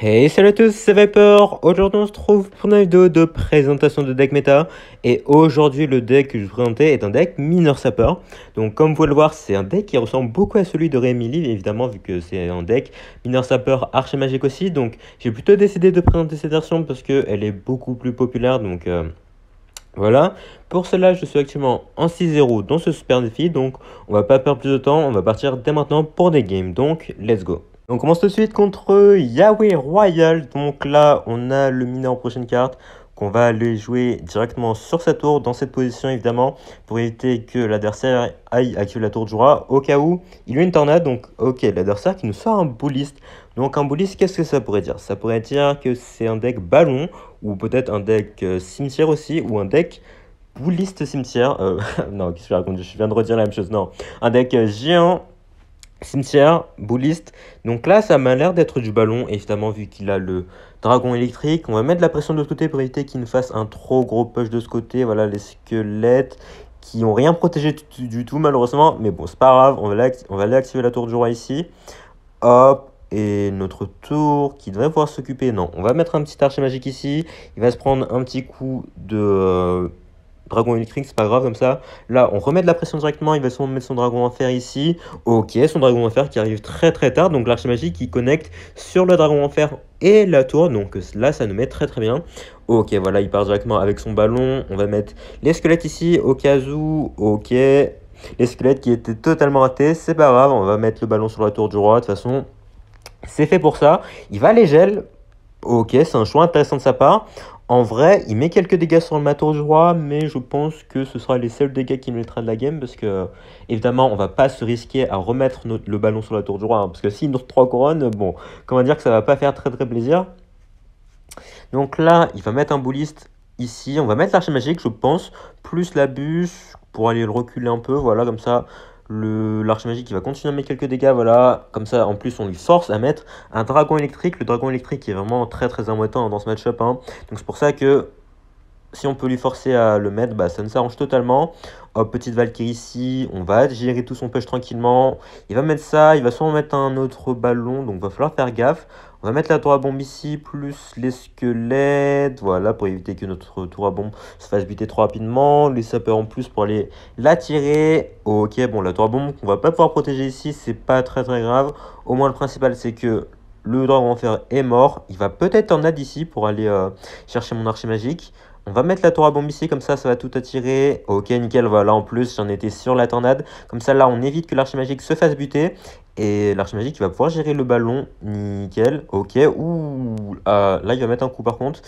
Hey, salut à tous, c'est Viper. Aujourd'hui, on se trouve pour une vidéo de présentation de deck méta. Et aujourd'hui, le deck que je vais vous présenter est un deck mineur sapeur. Donc, comme vous pouvez le voir, c'est un deck qui ressemble beaucoup à celui de Rémily, évidemment, vu que c'est un deck mineur sapeur archi-magique aussi. Donc, j'ai plutôt décidé de présenter cette version parce qu'elle est beaucoup plus populaire. Donc, voilà. Pour cela, je suis actuellement en 6-0 dans ce super défi. Donc, on va pas perdre plus de temps. On va partir dès maintenant pour des games. Donc, let's go. On commence tout de suite contre Yahweh Royal. Donc là, on a le mineur en prochaine carte qu'on va aller jouer directement sur sa tour, dans cette position évidemment, pour éviter que l'adversaire aille activer la tour du roi, au cas où il y a une tornade. Donc ok, l'adversaire qui nous sort un bouliste. Donc un bouliste, qu'est-ce que ça pourrait dire? Ça pourrait dire que c'est un deck ballon, ou peut-être un deck cimetière aussi, ou un deck bouliste cimetière. Non, qu'est-ce que je raconte? Je viens de redire la même chose. Non, un deck géant cimetière, bouliste. Donc là, ça m'a l'air d'être du ballon, évidemment, vu qu'il a le dragon électrique. On va mettre de la pression de l'autre côté pour éviter qu'il ne fasse un trop gros push de ce côté. Voilà, les squelettes qui n'ont rien protégé du tout, malheureusement. Mais bon, c'est pas grave, on va aller activer la tour du roi ici. Hop, et notre tour qui devrait pouvoir s'occuper. Non, on va mettre un petit archer magique ici. Il va se prendre un petit coup de dragon électrique, c'est pas grave comme ça. Là, on remet de la pression directement. Il va sûrement mettre son dragon en fer ici. Ok, son dragon en fer qui arrive très très tard. Donc l'archer magique qui connecte sur le dragon en fer et la tour. Donc là, ça nous met très très bien. Ok, voilà, il part directement avec son ballon. On va mettre les squelettes ici au cas où. Ok, les squelettes qui étaient totalement ratés, c'est pas grave. On va mettre le ballon sur la tour du roi. De toute façon, c'est fait pour ça. Il va les gel. Ok, c'est un choix intéressant de sa part. En vrai, il met quelques dégâts sur le tour du roi, mais je pense que ce sera les seuls dégâts qu'il mettra de la game, parce que, évidemment, on va pas se risquer à remettre le ballon sur la tour du roi, hein, parce que s'il nous 3 couronnes, bon, comment dire que ça va pas faire très très plaisir. Donc là, il va mettre un bouliste ici, on va mettre l'archer magique, je pense, plus la bûche, pour aller le reculer un peu, voilà, comme ça, l'archer magique il va continuer à mettre quelques dégâts, voilà, comme ça en plus on lui force à mettre un dragon électrique, le dragon électrique qui est vraiment très très embêtant dans ce match-up, hein. Donc c'est pour ça que si on peut lui forcer à le mettre, bah, ça nous s'arrange totalement. Hop, petite Valkyrie ici, on va gérer tout son push tranquillement. Il va mettre ça, il va sûrement mettre un autre ballon, donc va falloir faire gaffe. On va mettre la tour à bombe ici, plus les squelettes, voilà, pour éviter que notre tour à bombe se fasse buter trop rapidement. Les sapeurs en plus pour aller l'attirer. Ok, bon, la tour à bombe qu'on va pas pouvoir protéger ici, c'est pas très très grave. Au moins le principal c'est que le dragon en fer est mort. Il va peut-être en ad ici pour aller chercher mon archer magique. On va mettre la tour à bombe ici, comme ça va tout attirer. Ok, nickel, voilà, en plus, j'en étais sur la tornade. Comme ça, là, on évite que l'archer magique se fasse buter. Et l'archer magique, il va pouvoir gérer le ballon. Nickel, ok. Ouh, là, il va mettre un coup, par contre.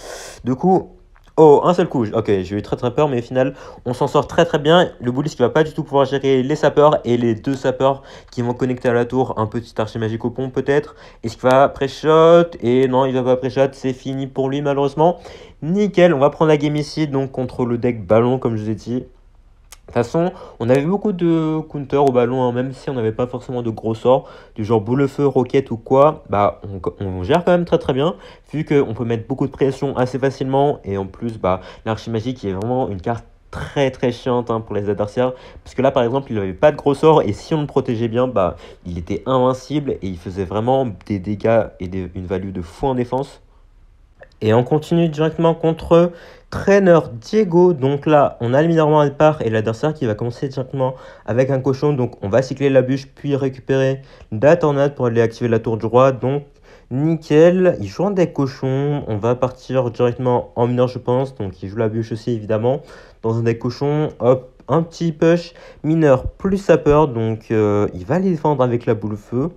Du coup, oh, un seul coup. Ok, j'ai eu très très peur, mais au final, on s'en sort très très bien. Le bouliste qui va pas du tout pouvoir gérer les sapeurs et les deux sapeurs qui vont connecter à la tour. Un petit archer magique au pont, peut-être. Est-ce qu'il va pré-shot? Et non, il va pas pré-shot. C'est fini pour lui, malheureusement. Nickel, on va prendre la game ici, donc contre le deck ballon, comme je vous ai dit. De toute façon, on avait beaucoup de counter au ballon, hein, même si on n'avait pas forcément de gros sorts, du genre boule feu, roquette ou quoi, bah on gère quand même très très bien, vu qu'on peut mettre beaucoup de pression assez facilement, et en plus, bah l'archi magique est vraiment une carte très très chiante, hein, pour les adversaires, parce que là par exemple, il n'avait pas de gros sorts, et si on le protégeait bien, bah il était invincible, et il faisait vraiment des dégâts et une value de fou en défense. Et on continue directement contre Trainer Diego. Donc là, on a le mineur à part et l'adversaire qui va commencer directement avec un cochon. Donc on va cycler la bûche puis récupérer la tornade pour aller activer la tour du roi. Donc nickel, il joue un deck cochon. On va partir directement en mineur, je pense. Donc il joue la bûche aussi évidemment dans un deck cochon. Hop, un petit push mineur plus sapeur. Donc il va les défendre avec la boule feu.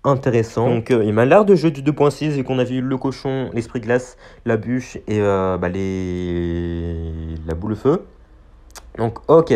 Intéressant. Donc il m'a l'air de jeu du 2.6 vu qu'on a vu le cochon, l'esprit glace, la bûche et la boule feu. Donc ok,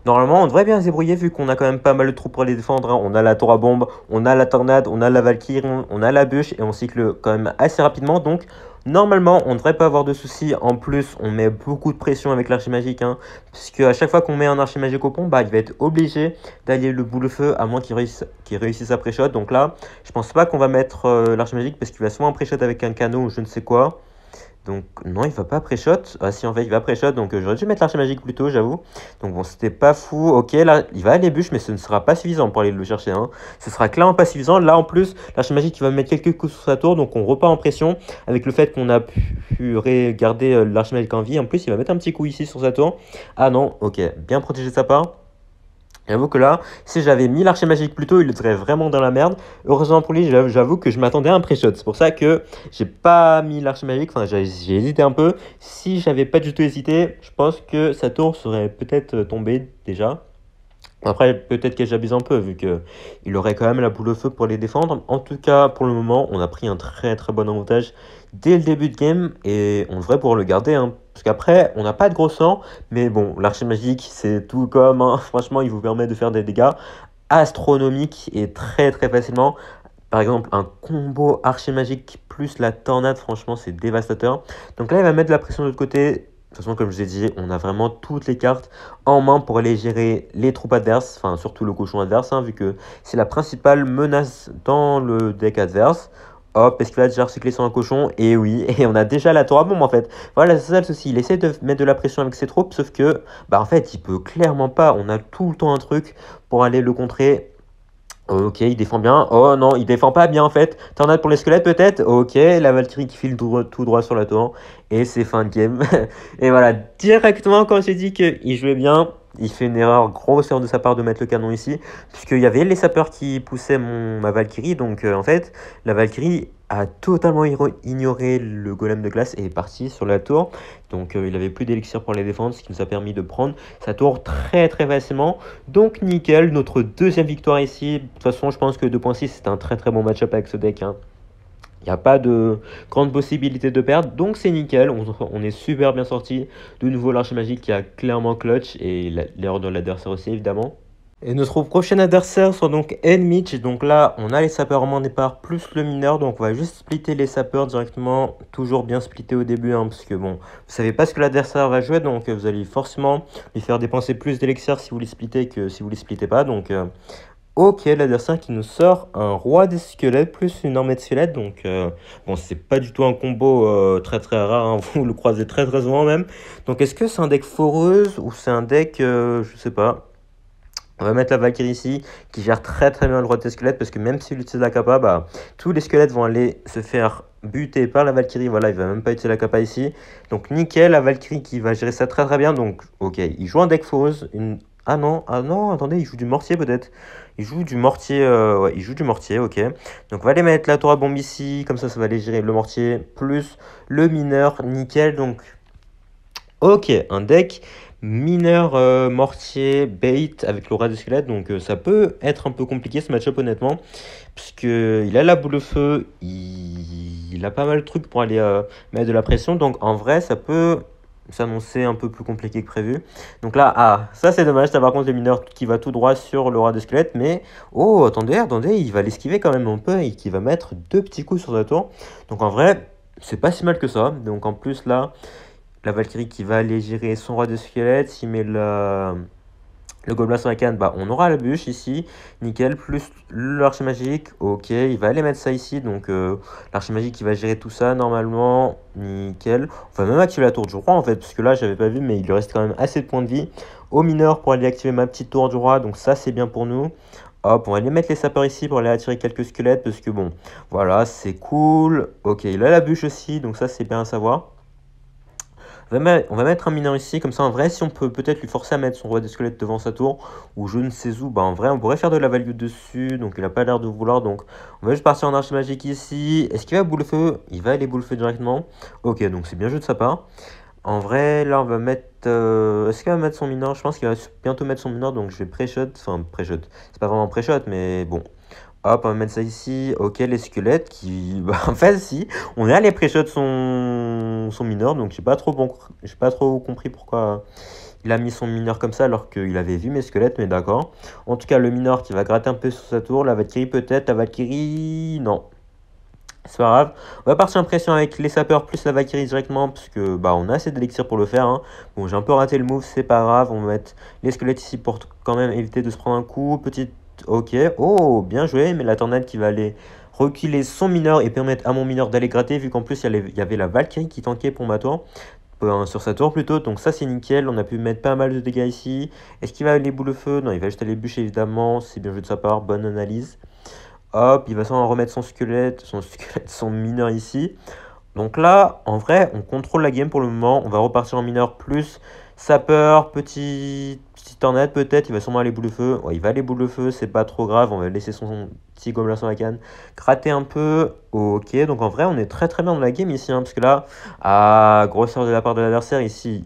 normalement on devrait bien se débrouiller vu qu'on a quand même pas mal de troupes pour les défendre, hein. On a la tour à bombe, on a la tornade, on a la Valkyrie, on a la bûche et on cycle quand même assez rapidement. Donc normalement on ne devrait pas avoir de soucis. En plus on met beaucoup de pression avec l'archer magique, hein, puisque à chaque fois qu'on met un archer magique au pont, bah, il va être obligé d'allier le boule feu à moins qu'il réussisse à pré-shot. Donc là je pense pas qu'on va mettre l'archer magique parce qu'il va souvent pré-shot avec un canot ou je ne sais quoi. Donc non, il va pas pré-shot. Ah si, en fait, il va pré-shot, donc j'aurais dû mettre l'archer magique plus tôt, j'avoue. Donc bon, c'était pas fou. Ok, là, il va aller bûche, mais ce ne sera pas suffisant pour aller le chercher, hein. Ce sera clairement pas suffisant. Là, en plus, l'archer magique, il va mettre quelques coups sur sa tour, donc on repart en pression. Avec le fait qu'on a pu garder l'archer magique en vie. En plus, il va mettre un petit coup ici sur sa tour. Ah non, ok, bien protégé de sa part. J'avoue que là, si j'avais mis l'archer magique plus tôt, il serait vraiment dans la merde. Heureusement pour lui, j'avoue que je m'attendais à un pré-shot. C'est pour ça que j'ai pas mis l'archer magique. Enfin, j'ai hésité un peu. Si j'avais pas du tout hésité, je pense que sa tour serait peut-être tombée déjà. Après, peut-être que j'abuse un peu, vu que il aurait quand même la boule au feu pour les défendre. En tout cas, pour le moment, on a pris un très très bon avantage dès le début de game et on devrait pouvoir le garder, hein. Parce qu'après, on n'a pas de gros sang, mais bon, l'archer magique, c'est tout comme, hein. Franchement, il vous permet de faire des dégâts astronomiques et très très facilement. Par exemple, un combo archer magique plus la tornade, franchement, c'est dévastateur. Donc là, il va mettre de la pression de l'autre côté. De toute façon, comme je vous ai dit, on a vraiment toutes les cartes en main pour aller gérer les troupes adverses, enfin surtout le cochon adverse, hein, vu que c'est la principale menace dans le deck adverse. Hop, est-ce qu'il va déjà recycler sur un cochon? Et oui, et on a déjà la tour à bombe en fait. Voilà, c'est ça le souci. Il essaie de mettre de la pression avec ses troupes, sauf que, bah en fait, il peut clairement pas. On a tout le temps un truc pour aller le contrer. Ok, il défend bien. Oh non, il défend pas bien en fait. Tornade pour les squelettes peut-être. Ok, la Valkyrie qui file tout droit sur la tour. Et c'est fin de game. Et voilà, directement quand j'ai dit qu'il jouait bien, il fait une erreur, grosse erreur de sa part de mettre le canon ici. Puisqu'il y avait les sapeurs qui poussaient ma Valkyrie. Donc en fait, la Valkyrie a totalement ignoré le golem de glace et est parti sur la tour. Donc il avait plus d'élixir pour les défendre, ce qui nous a permis de prendre sa tour très très facilement. Donc nickel, notre deuxième victoire ici. De toute façon, je pense que 2.6 c'est un très très bon match-up avec ce deck, hein. Il n'y a pas de grande possibilité de perdre, donc c'est nickel. On est super bien sorti. De nouveau, l'archer magique qui a clairement clutch et l'erreur de l'adversaire aussi, évidemment. Et notre prochain adversaire sera donc Enmich. Donc là, on a les sapeurs en départ plus le mineur. Donc on va juste splitter les sapeurs directement. Toujours bien splitter au début, hein, parce que bon, vous savez pas ce que l'adversaire va jouer. Donc vous allez forcément lui faire dépenser plus d'élixir si vous les splittez que si vous les splittez pas. Donc ok, l'adversaire qui nous sort un roi des squelettes plus une armée de squelettes. Donc bon, c'est pas du tout un combo très très rare, hein. Vous le croisez très très souvent même. Donc est-ce que c'est un deck foreuse ou c'est un deck, je sais pas. On va mettre la Valkyrie ici, qui gère très très bien le roi des squelettes, parce que même s'il utilise la kappa, bah, tous les squelettes vont aller se faire buter par la Valkyrie. Voilà, il va même pas utiliser la kappa ici. Donc nickel, la Valkyrie qui va gérer ça très très bien. Donc ok, il joue un deck foreuse. Ah non, attendez, il joue du mortier peut-être. Il joue du mortier, ouais, il joue du mortier, ok. Donc on va aller mettre la tour à bombe ici, comme ça va aller gérer le mortier, plus le mineur, nickel. Donc ok, un deck mineur mortier bait avec l'aura du squelette, donc ça peut être un peu compliqué ce match-up honnêtement, puisque il a la boule de feu, il a pas mal de trucs pour aller mettre de la pression, donc en vrai ça peut s'annoncer un peu plus compliqué que prévu. Donc là, ah, ça c'est dommage, ça par contre le mineur qui va tout droit sur l'aura de squelette, mais oh attendez, il va l'esquiver quand même un peu et qui va mettre deux petits coups sur sa tour, donc en vrai c'est pas si mal que ça. Donc en plus là, la Valkyrie qui va aller gérer son roi de squelette. S'il met le gobelin sur la canne, bah, on aura la bûche ici. Nickel. Plus l'archer magique. Ok, il va aller mettre ça ici. Donc l'archer magique qui va gérer tout ça normalement. Nickel. On va même activer la tour du roi en fait. Parce que là, j'avais pas vu, mais il lui reste quand même assez de points de vie au mineur pour aller activer ma petite tour du roi. Donc ça, c'est bien pour nous. Hop, on va aller mettre les sapeurs ici pour aller attirer quelques squelettes. Parce que bon, voilà, c'est cool. Ok, il a la bûche aussi. Donc ça, c'est bien à savoir. On va mettre un mineur ici, comme ça en vrai, si on peut peut-être lui forcer à mettre son roi des squelettes devant sa tour, ou je ne sais où, bah en vrai on pourrait faire de la value dessus, donc il n'a pas l'air de vouloir, donc on va juste partir en archer magique ici. Est-ce qu'il va boule feu? Il va aller boule feu directement. Ok, donc c'est bien joué de sa part. En vrai, là on va mettre... Est-ce qu'il va mettre son mineur? Je pense qu'il va bientôt mettre son mineur, donc je vais pré-shot, enfin pré-shot, c'est pas vraiment pré-shot, mais bon. Hop, on va mettre ça ici. Ok, les squelettes qui... Bah, en fait, si. On est allé pré-shot son mineur. Donc, j'ai pas trop compris pourquoi il a mis son mineur comme ça alors qu'il avait vu mes squelettes. Mais d'accord. En tout cas, le mineur qui va gratter un peu sur sa tour. La Valkyrie peut-être. La Valkyrie... Non. C'est pas grave. On va partir en pression avec les sapeurs plus la Valkyrie directement. Parce que bah, on a assez d'élixir pour le faire, hein. Bon, j'ai un peu raté le move. C'est pas grave. On va mettre les squelettes ici pour quand même éviter de se prendre un coup. Petite... Ok, oh, bien joué, mais la tornade qui va aller reculer son mineur et permettre à mon mineur d'aller gratter, vu qu'en plus il y avait la Valkyrie qui tankait pour ma tour. Sur sa tour plutôt, donc ça c'est nickel, on a pu mettre pas mal de dégâts ici. Est-ce qu'il va aller boule de feu? Non, il va juste aller bûcher évidemment, c'est bien joué de sa part, bonne analyse. Hop, il va s'en remettre son mineur ici. Donc là, en vrai, on contrôle la game pour le moment. On va repartir en mineur plus sapeur, petit tornade peut-être. Il va sûrement aller boule de feu. Ouais, il va aller boule de feu, c'est pas trop grave. On va laisser son petit gobelin sur la canne. Gratter un peu. Ok, donc en vrai, on est très très bien dans la game ici. Hein, parce que là, grosseur de la part de l'adversaire ici.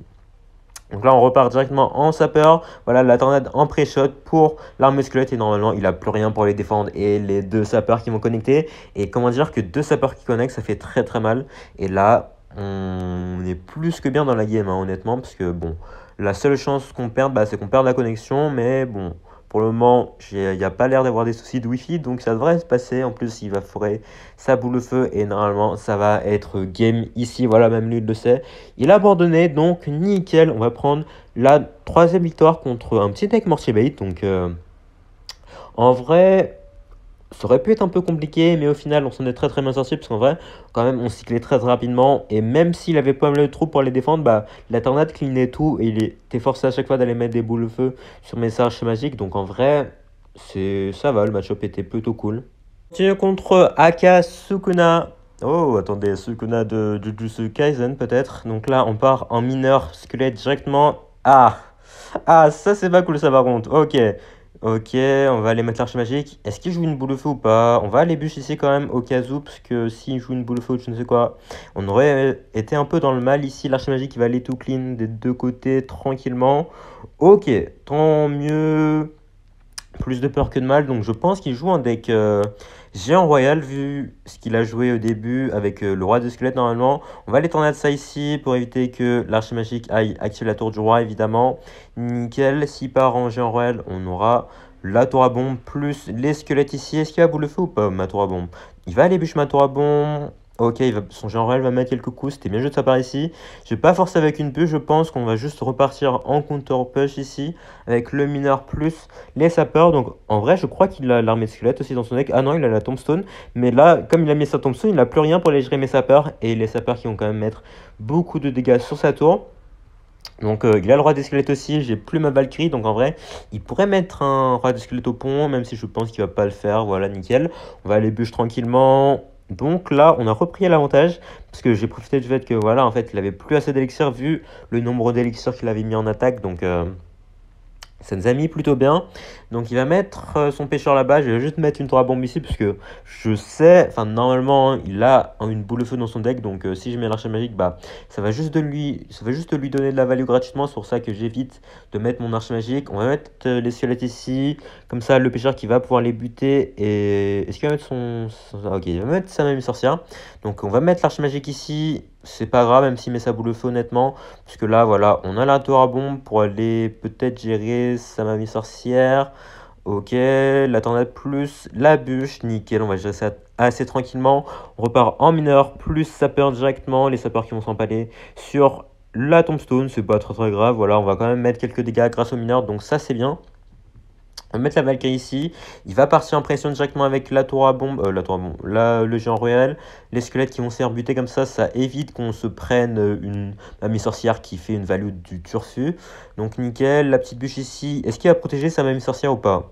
Donc là, on repart directement en sapeur. Voilà, la tornade en pré-shot pour l'arme squelette. Et normalement, il n'a plus rien pour les défendre. Et les deux sapeurs qui vont connecter. Et comment dire que deux sapeurs qui connectent, ça fait très très mal. Et là, on est plus que bien dans la game, hein, honnêtement. Parce que bon, la seule chance qu'on perde, c'est qu'on perde la connexion. Mais bon, pour le moment, il n'y a pas l'air d'avoir des soucis de Wi-Fi. Donc ça devrait se passer. En plus, il va forer sa boule de feu. Et normalement, ça va être game ici. Voilà, même lui, il le sait. Il a abandonné, donc nickel. On va prendre la troisième victoire contre un petit deck Mortier-Bait. Donc en vrai, ça aurait pu être un peu compliqué, mais au final, on s'en est très très bien sorti. Parce qu'en vrai, quand même, on cyclait très très rapidement. Et même s'il avait pas mal de troupes pour les défendre, la tornade cleanait tout. Et il était forcé à chaque fois d'aller mettre des boules de feu sur mes arches magiques. Donc en vrai, ça va, le match-up était plutôt cool. Continue contre Aka Sukuna. Oh, attendez, Sukuna de Jujutsu Kaisen peut-être. Donc là, on part en mineur squelette directement. Ça c'est pas cool ça par contre. Ok, on va aller mettre l'arche magique. Est-ce qu'il joue une boule de feu ou pas? On va aller bûcher ici quand même au cas où, parce que s'il joue une boule de feu ou je ne sais quoi, on aurait été un peu dans le mal ici. L'arche magique qui va aller tout clean des deux côtés tranquillement. Ok, tant mieux. Plus de peur que de mal, donc je pense qu'il joue un deck géant royal vu ce qu'il a joué au début avec le roi de squelette normalement. On va aller tourner ça ici pour éviter que l'archer magique aille activer la tour du roi évidemment. Nickel, s'il part en géant royal, on aura la tour à bombe plus les squelettes ici. Est-ce qu'il va boule le feu ou pas ma tour à bombe? Il va aller bûcher ma tour à bombe. Ok, son géant royal va mettre quelques coups, c'était bien joué de sa part ici. Je vais pas forcer avec une bûche, je pense qu'on va juste repartir en counter push ici avec le mineur plus les sapeurs. Donc en vrai, je crois qu'il a l'armée de squelette aussi dans son deck. Ah non, il a la tombstone. Mais là, comme il a mis sa tombstone, il n'a plus rien pour aller gérer mes sapeurs. Et les sapeurs qui vont quand même mettre beaucoup de dégâts sur sa tour. Donc il a le roi des squelettes aussi, j'ai plus ma Valkyrie, donc en vrai, il pourrait mettre un roi des squelettes au pont, même si je pense qu'il va pas le faire, voilà, nickel. On va aller bûche tranquillement. Donc là, on a repris à l'avantage, parce que j'ai profité du fait que, voilà, en fait, il avait plus assez d'élixirs vu le nombre d'élixirs qu'il avait mis en attaque, donc ça nous a mis plutôt bien. Donc il va mettre son pêcheur là-bas. Je vais juste mettre une tour à bombe ici parce que je sais, enfin normalement il a une boule de feu dans son deck. Donc si je mets l'archer magique, ça va juste lui donner de la value gratuitement. C'est pour ça que j'évite de mettre mon archer magique. On va mettre les squelettes ici. Comme ça le pêcheur qui va pouvoir les buter. Et est-ce qu'il va mettre Ok, il va mettre sa mamie sorcière. Donc on va mettre l'archer magique ici. C'est pas grave même s'il met sa boule de feu honnêtement. Parce que là voilà, on a la tour à bombe pour aller peut-être gérer sa mamie sorcière. Ok, la tornade plus la bûche, nickel, on va gérer ça assez tranquillement. On repart en mineur, plus sapeur directement, les sapeurs qui vont s'empaler sur la tombstone, c'est pas très très grave. Voilà, on va quand même mettre quelques dégâts grâce au mineur, donc ça c'est bien. On va mettre la Valkyrie ici. Il va partir en pression directement avec la tour à bombe. Le géant royal. Les squelettes qui vont se faire buter comme ça évite qu'on se prenne une mamie sorcière qui fait une value du turfu. Donc nickel. La petite bûche ici. Est-ce qu'il va protéger sa mamie sorcière ou pas?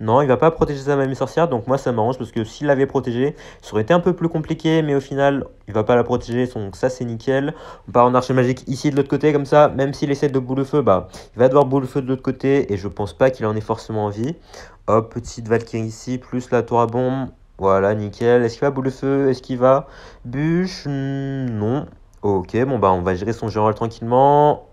Non, il va pas protéger sa mamie sorcière, donc moi ça m'arrange parce que s'il l'avait protégé, ça aurait été un peu plus compliqué, mais au final, il va pas la protéger, donc ça c'est nickel. On part en archer magique ici de l'autre côté, comme ça, même s'il essaie de boule de feu, il va devoir boule de feu de l'autre côté, et je pense pas qu'il en ait forcément envie. Hop, petite Valkyrie ici, plus la tour à bombe, voilà, nickel. Est-ce qu'il va boule de feu? Est-ce qu'il va bûche? Non. Ok, bon on va gérer son général tranquillement.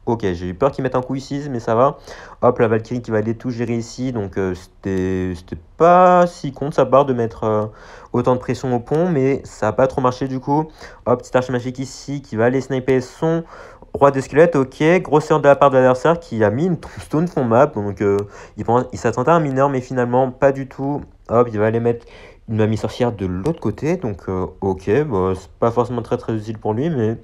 Ok, j'ai eu peur qu'il mette un coup ici, mais ça va. Hop, la Valkyrie qui va aller tout gérer ici. Donc, c'était pas si con de sa part de mettre autant de pression au pont, mais ça n'a pas trop marché du coup. Hop, petite arche magique ici qui va aller sniper son roi des squelettes. Ok, grosseur de la part de l'adversaire qui a mis une tombstone fond map. Donc, il s'attendait à un mineur, mais finalement, pas du tout. Hop, il va aller mettre une mamie sorcière de l'autre côté. Donc, ok, c'est pas forcément très très utile pour lui, mais.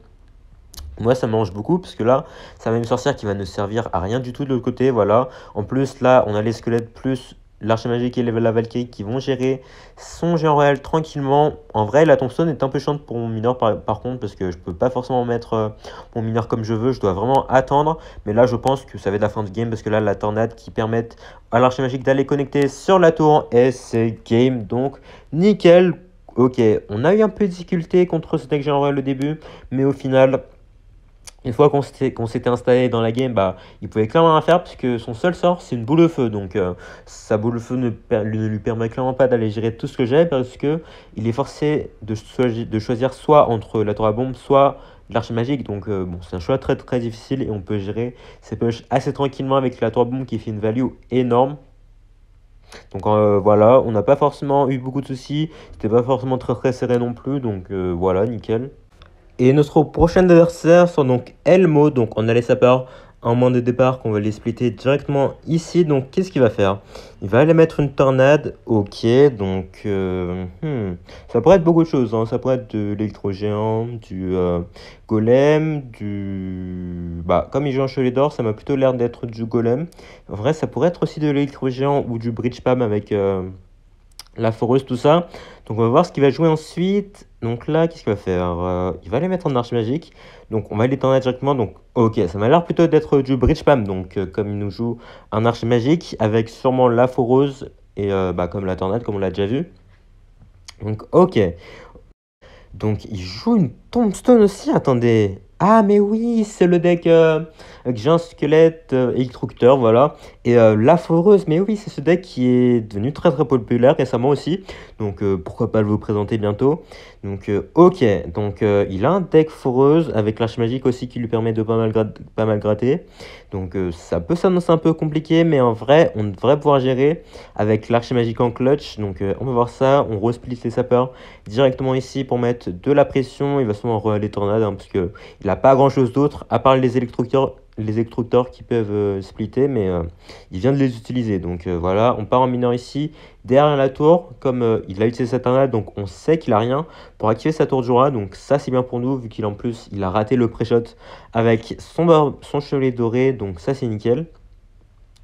Moi, ça m'arrange beaucoup parce que là, ça va une sorcière qui va ne servir à rien du tout de l'autre côté. Voilà. En plus, là, on a les squelettes plus l'Archimagique et la Valkyrie qui vont gérer son géant royal tranquillement. En vrai, la Tombstone est un peu chiante pour mon mineur par contre, parce que je peux pas forcément mettre mon mineur comme je veux. Je dois vraiment attendre. Mais là, je pense que ça va être la fin de game, parce que là, la tornade qui permet à l'Archimagique d'aller connecter sur la tour, et c'est game. Donc, nickel. Ok, on a eu un peu de difficulté contre ce deck géant royal au début, mais au final, une fois qu'on s'était installé dans la game, bah, il pouvait clairement rien faire, puisque son seul sort, c'est une boule de feu. Donc, sa boule de feu ne lui permet clairement pas d'aller gérer tout ce que j'ai, parce que il est forcé de choisir soit entre la tour à bombe, soit l'archimagique. Donc, bon, c'est un choix très très difficile, et on peut gérer ses push assez tranquillement avec la tour à bombe qui fait une value énorme. Donc voilà, on n'a pas forcément eu beaucoup de soucis, c'était pas forcément très très serré non plus, donc voilà, nickel. Et notre prochain adversaire sont donc Elmo. Donc on a les sapeurs en moins de départ qu'on va les splitter directement ici. Donc qu'est-ce qu'il va faire? Il va aller mettre une tornade. Ok, donc ça pourrait être beaucoup de choses, hein. Ça pourrait être de l'électro-géant, du golem, du... Bah, comme il joue en chevalier d'or, ça m'a plutôt l'air d'être du golem. En vrai, ça pourrait être aussi de l'électro-géant ou du bridge pam avec la foreuse, tout ça. Donc on va voir ce qu'il va jouer ensuite. Donc là, qu'est-ce qu'il va faire? Il va les mettre en archimagique. Donc on va les tourner directement. Donc ok, ça m'a l'air plutôt d'être du bridge spam. Donc comme il nous joue un archimagique avec sûrement la foreuse et bah, comme la tornade, comme on l'a déjà vu. Donc ok. Donc il joue une tombstone aussi, attendez. Ah mais oui, c'est le deck avec géant squelette, électrocuteur, voilà. Et la foreuse, mais oui, c'est ce deck qui est devenu très très populaire récemment aussi. Donc pourquoi pas le vous présenter bientôt. Donc ok, donc il a un deck foreuse avec l'archimagique aussi qui lui permet de pas mal gratter. Donc ça peut s'annoncer un peu compliqué, mais en vrai, on devrait pouvoir gérer avec l'archimagique en clutch. Donc on va voir ça, on resplit les sapeurs directement ici pour mettre de la pression. Il va souvent les tornades, hein, parce qu'il n'a pas grand chose d'autre à part les électrocuteurs qui peuvent splitter, mais il vient de les utiliser. Donc voilà, on part en mineur ici derrière la tour. Comme il a utilisé sa tornade, donc on sait qu'il a rien pour activer sa tour de Jura. Donc ça, c'est bien pour nous, vu qu'il en plus il a raté le pré-shot avec son chevalier doré. Donc ça, c'est nickel.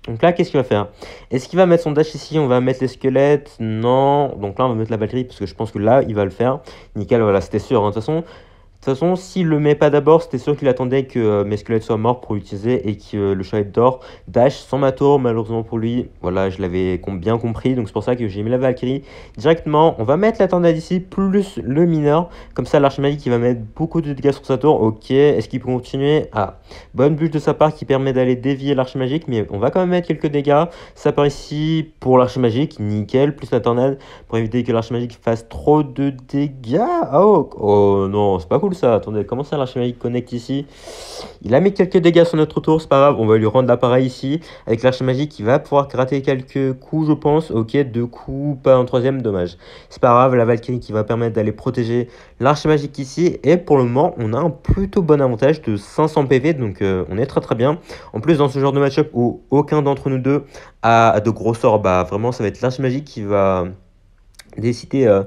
Donc là, qu'est-ce qu'il va faire? Est-ce qu'il va mettre son dash ici? On va mettre les squelettes? Non. Donc là, on va mettre la Valkyrie, parce que je pense que là, il va le faire. Nickel, voilà, c'était sûr, hein. De toute façon, s'il le met pas d'abord, c'était sûr qu'il attendait que mes squelettes soient morts pour l'utiliser, et que le chevalier d'or dash sans ma tour, malheureusement pour lui. Voilà, je l'avais bien compris, donc c'est pour ça que j'ai mis la Valkyrie directement. On va mettre la tornade ici, plus le mineur. Comme ça, l'archimagique, il va mettre beaucoup de dégâts sur sa tour. Ok, est-ce qu'il peut continuer? Ah, bonne bûche de sa part qui permet d'aller dévier l'archimagique, mais on va quand même mettre quelques dégâts. Ça part ici pour l'archimagique, nickel, plus la tornade pour éviter que l'archimagique fasse trop de dégâts. Oh non, c'est pas cool ça. Attendez, comment ça l'archimagique connecte ici? Il a mis quelques dégâts sur notre tour, c'est pas grave. On va lui rendre l'appareil ici. Avec l'archimagique, il va pouvoir gratter quelques coups, je pense. Ok, 2 coups, pas un troisième, dommage. C'est pas grave, la Valkyrie qui va permettre d'aller protéger l'archimagique ici. Et pour le moment, on a un plutôt bon avantage de 500 PV, donc on est très très bien. En plus, dans ce genre de match-up où aucun d'entre nous deux a de gros sorts, bah vraiment, ça va être l'archimagique qui va décider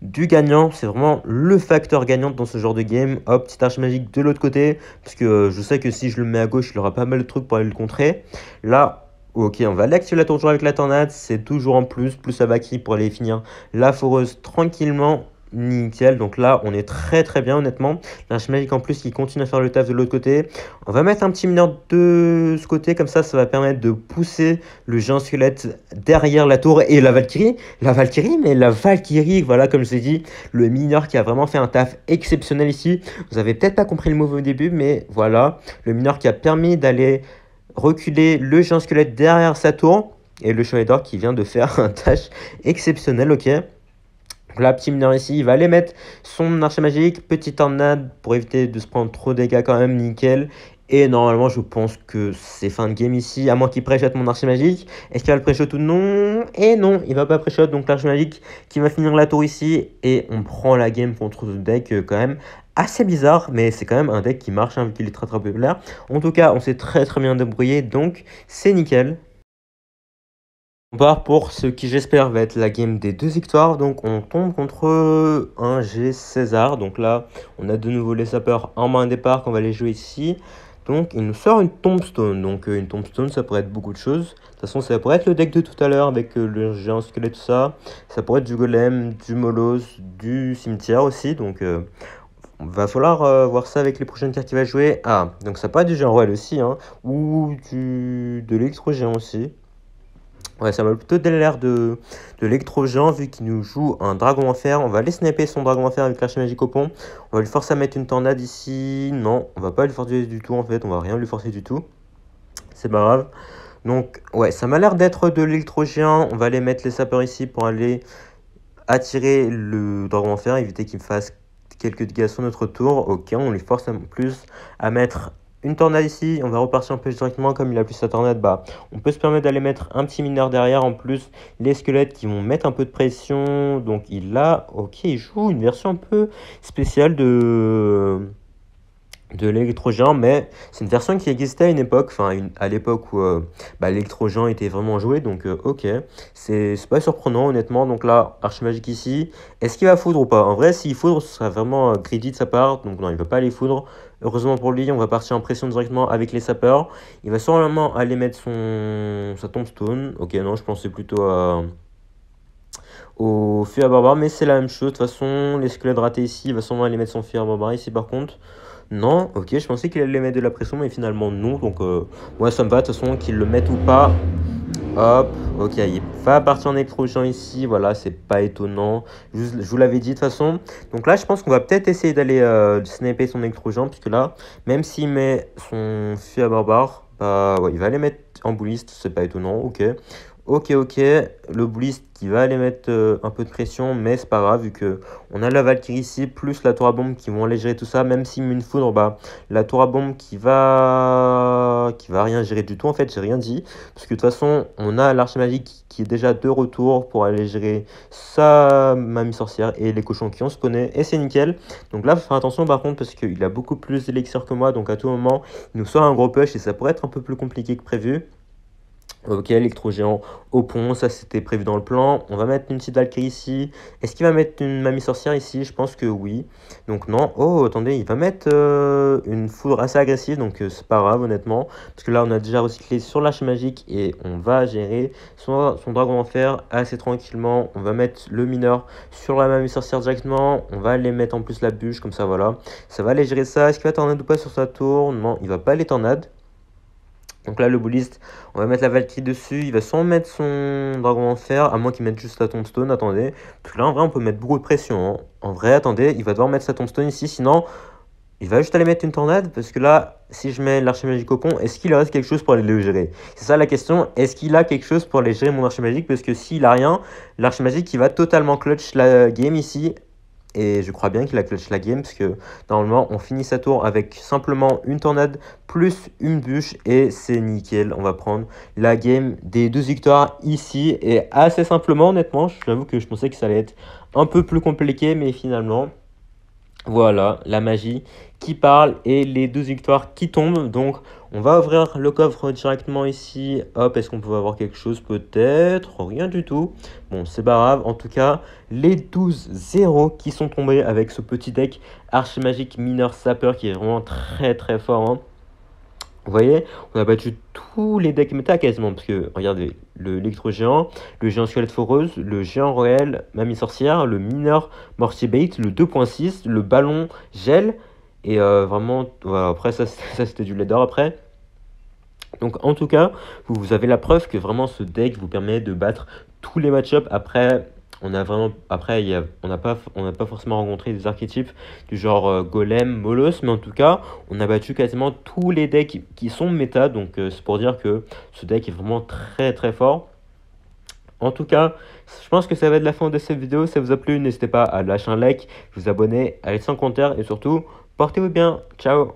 du gagnant. C'est vraiment le facteur gagnant dans ce genre de game. Hop, petit archimagique de l'autre côté, parce que je sais que si je le mets à gauche, il aura pas mal de trucs pour aller le contrer. Là, ok, on va l'activer la tour de joie avec la tornade, c'est toujours en plus la Valkyrie pour aller finir la foreuse tranquillement. Nickel, donc là on est très très bien honnêtement. L'archimagique en plus qui continue à faire le taf de l'autre côté. On va mettre un petit mineur de ce côté, comme ça va permettre de pousser le géant squelette derrière la tour et la Valkyrie. Mais la Valkyrie, voilà, comme je vous ai dit, le mineur qui a vraiment fait un taf exceptionnel ici. Vous avez peut-être pas compris le move au début, mais voilà, le mineur qui a permis d'aller reculer le géant squelette derrière sa tour, et le chevalier d'or qui vient de faire un dash exceptionnel. Ok, donc là, petit mineur ici, il va aller mettre son archimagique, petite tornade pour éviter de se prendre trop de dégâts quand même, nickel. Et normalement, je pense que c'est fin de game ici, à moins qu'il pré-shot mon archimagique. Est-ce qu'il va le pré-shot ou non? Et non, il va pas pré-shot, donc l'archimagique qui va finir la tour ici. Et on prend la game contre ce deck quand même assez bizarre, mais c'est quand même un deck qui marche, hein, vu qu'il est très très populaire. En tout cas, on s'est très très bien débrouillé, donc c'est nickel. On part pour ce qui j'espère va être la game des 2 victoires. Donc on tombe contre un G César. Donc là on a de nouveau les sapeurs en main départ qu'on va les jouer ici. Donc il nous sort une tombstone. Donc une tombstone, ça pourrait être beaucoup de choses. De toute façon, ça pourrait être le deck de tout à l'heure avec le géant squelette, tout ça. Ça pourrait être du golem, du molos, du cimetière aussi. Donc va falloir voir ça avec les prochaines cartes qu'il va jouer. Ah, donc ça pourrait être du géant royal aussi, hein, ou de l'électro-géant aussi. Ouais, ça m'a plutôt l'air de l'électro-géant vu qu'il nous joue un dragon en fer. On va aller sniper son dragon en fer avec l'archimagique au pont. On va lui forcer à mettre une tornade ici. Non, on va pas lui forcer du tout en fait. On va rien lui forcer du tout. C'est pas grave. Donc, ouais, ça m'a l'air d'être de l'électro-géant. On va aller mettre les sapeurs ici pour aller attirer le dragon en fer, éviter qu'il me fasse quelques dégâts sur notre tour. Ok, on lui force en plus à mettre une tornade ici. On va repartir un peu directement. Comme il a plus sa tornade, bah, on peut se permettre d'aller mettre un petit mineur derrière. En plus, les squelettes qui vont mettre un peu de pression. Donc il a, ok, il joue une version un peu spéciale de l'électro-géant, mais c'est une version qui existait à une époque, enfin à l'époque où l'électro-géant était vraiment joué, donc ok, c'est pas surprenant honnêtement. Donc là, archimagique ici, est-ce qu'il va foudre ou pas? En vrai, s'il foudre, ce serait vraiment greedy de sa part, donc non, il va pas aller foudre. Heureusement pour lui, on va partir en pression directement avec les sapeurs. Il va sûrement aller mettre sa tombstone. Ok, non, je pensais plutôt au feu à barbare, mais c'est la même chose. De toute façon, les squelettes ratés ici, il va sûrement aller mettre son feu à barbare ici par contre. Non, ok, je pensais qu'il allait mettre de la pression, mais finalement non. Donc, ouais, ça me va. De toute façon, qu'il le mette ou pas. Hop, ok, il va partir en électro-géant ici. Voilà, c'est pas étonnant. Je vous l'avais dit de toute façon. Donc là, je pense qu'on va peut-être essayer d'aller sniper son électro-géant. Puisque là, même s'il met son feu à barbare, bah ouais, il va aller mettre en bouliste. C'est pas étonnant, ok. Ok, le bouliste qui va aller mettre un peu de pression, mais c'est pas grave vu que on a la Valkyrie ici, plus la tour à bombe qui vont aller gérer tout ça. Même s'il met une foudre, bah, la tour à bombe qui va rien gérer du tout. En fait, j'ai rien dit, parce que de toute façon, on a l'archimagique qui est déjà de retour pour aller gérer sa mamie sorcière et les cochons qui ont spawné, et c'est nickel. Donc là, faut faire attention par contre, parce qu'il a beaucoup plus d'élixir que moi, donc à tout moment, il nous sort un gros push et ça pourrait être un peu plus compliqué que prévu. Ok, électro-géant au pont, ça c'était prévu dans le plan. On va mettre une petite Valkyrie ici. Est-ce qu'il va mettre une mamie sorcière ici? Je pense que oui. Donc non. Oh, attendez, il va mettre une foudre assez agressive, donc c'est pas grave honnêtement. Parce que là, on a déjà recyclé sur l'arche magique et on va gérer son dragon en fer assez tranquillement. On va mettre le mineur sur la mamie sorcière directement. On va aller mettre en plus la bûche, comme ça, voilà. Ça va aller gérer ça. Est-ce qu'il va tornade ou pas sur sa tour? Non, il va pas les tornades. Donc là, le bouliste, on va mettre la Valkyrie dessus. Il va sans mettre son dragon en fer, à moins qu'il mette juste la tombstone. Attendez. Parce que là, en vrai, on peut mettre beaucoup de pression, hein. En vrai, attendez, il va devoir mettre sa tombstone ici. Sinon, il va juste aller mettre une tornade. Parce que là, si je mets l'archimagique au pont, est-ce qu'il reste quelque chose pour aller le gérer? C'est ça la question. Est-ce qu'il a quelque chose pour aller gérer mon archimagique? Parce que s'il a rien, l'archimagique, il va totalement clutch la game ici. Et je crois bien qu'il a clutch la game parce que normalement on finit sa tour avec simplement une tornade plus une bûche et c'est nickel. On va prendre la game des 2 victoires ici et assez simplement honnêtement. J'avoue que je pensais que ça allait être un peu plus compliqué mais finalement voilà la magie qui parle et les 12 victoires qui tombent. Donc on va ouvrir le coffre directement ici. Hop, est-ce qu'on peut avoir quelque chose? Peut-être rien du tout. Bon, c'est pas grave. En tout cas, les 12-0 qui sont tombés avec ce petit deck archimagique mineur sapeur qui est vraiment très très fort, hein. Vous voyez, on a battu tous les decks méta quasiment, parce que regardez, l'électro-géant, le géant squelette foreuse, le géant royal, mamie sorcière, le mineur mortier bait, le 2.6, le ballon gel, et vraiment, voilà, après ça c'était du leader après. Donc en tout cas, vous avez la preuve que vraiment ce deck vous permet de battre tous les match-ups. Après, on a vraiment, après, on n'a pas forcément rencontré des archétypes du genre Golem, Molos, mais en tout cas, on a battu quasiment tous les decks qui sont méta. Donc c'est pour dire que ce deck est vraiment très très fort. En tout cas, je pense que ça va être la fin de cette vidéo. Si ça vous a plu, n'hésitez pas à lâcher un like, vous abonner, à laisser un commentaire et surtout, portez-vous bien. Ciao!